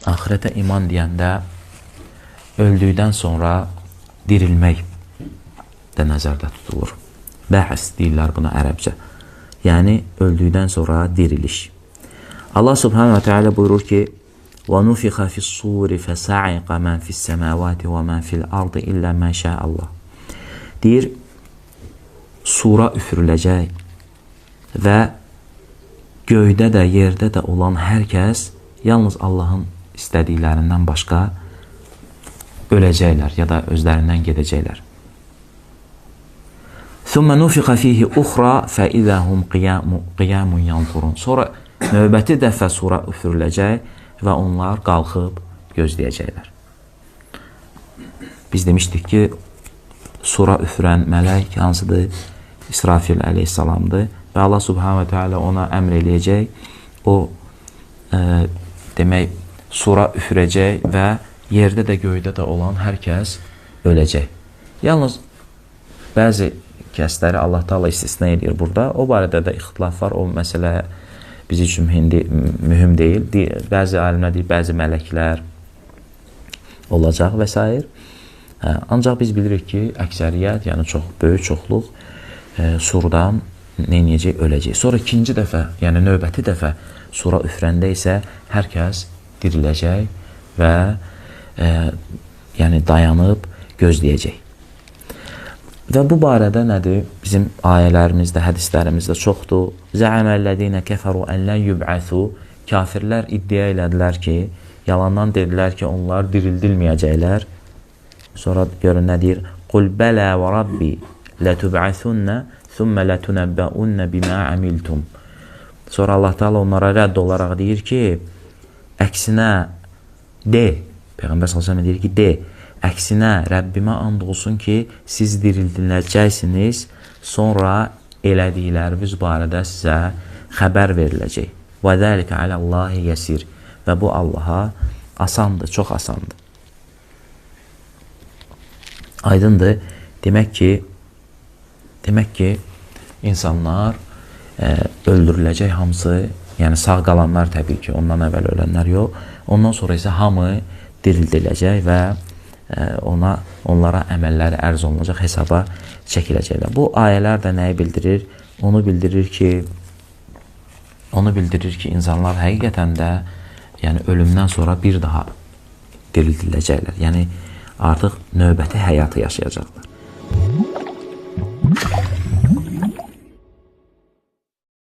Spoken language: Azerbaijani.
Ahirete iman deyəndə öldükdən sonra dirilmək də nəzərdə tutulur. Bəhs deyirlər buna ərəbcə. Yəni, öldükdən sonra diriliş. Allah subhanahu wa ta'ala buyurur ki, وَنُفِخَ فِي الصُّورِ فَسَعِقَ مَنْ فِي السَّمَاوَاتِ وَمَنْ فِي الْأَرْضِ إِلَّا مَا شَاءَ اللّٰهِ. Deyir, sura üfürüləcək və göydə də, yerdə də olan hər kəs yalnız Allahın istədiklərindən başqa öləcəklər ya da özlərindən gedəcəklər. ثُمَّ نُفِخَ فِيهِ أُخْرَى فَإِذَا هُمْ قِيَامٌ يَنْظُرُونَ. Sonra növbəti dəfə sura üfürüləcək və onlar qalxıb gözləyəcəklər. Biz demişdik ki, sura üfürən mələk hansıdır? İsrafil əleyhissalamdır və Allah subhanahu wa ta'ala ona əmr eləyəcək. O, demək, sura üfürəcək və yerdə də, göydə də olan hər kəs öləcək. Yalnız bəzi kəsləri Allah Taala istisna edir burada. O barədə də ixtilaf var. O məsələ biz üçün mühüm deyil. Bəzi alimlər deyir, bəzi mələklər olacaq və s. Ancaq biz bilirik ki, əksəriyyət, yəni çox böyük çoxluq surdan neyniyəcək, öləcək. Sonra ikinci dəfə, yəni növbəti dəfə sura üfürəndə isə hər kəs diriləcək və yəni dayanıb gözləyəcək. Və bu barədə nədir? Bizim ayələrimizdə, hədislərimizdə çoxdur. Zə'aməl-ləzīnə kəfəru ən lən yub'əsu. Kafirlər iddia elədilər ki, yalandan dedilər ki, onlar dirildilməyəcəklər. Sonra görün nə deyir? Qul bələ və rabbi lətub'əsunnə thumma lətunəbbəunnə bimə əmiltum. Sonra Allah Teala onlara rədd olaraq deyir ki, əksinə de. Peyğəmbər s.ə.v deyir ki, de. Əksinə, Rəbbimə and olsun ki, siz dirildiləcəksiniz, sonra elədikləriniz barədə sizə xəbər veriləcək. Və zəlikə aləllahi yəsir. Və bu Allaha asandır, çox asandır. Aydındır. Demək ki, insanlar öldürüləcək hamısı, yəni sağ qalanlar təbii ki, ondan əvvəl ölənlər yox, ondan sonra isə hamı dirildiləcək və onlara əməlləri ərz olunacaq, hesaba çəkiləcəklər. Bu ayələr də nəyi bildirir? Onu bildirir ki, insanlar həqiqətən də yəni ölümdən sonra bir daha dirildiləcəklər. Yəni artıq növbəti həyatı yaşayacaqlar.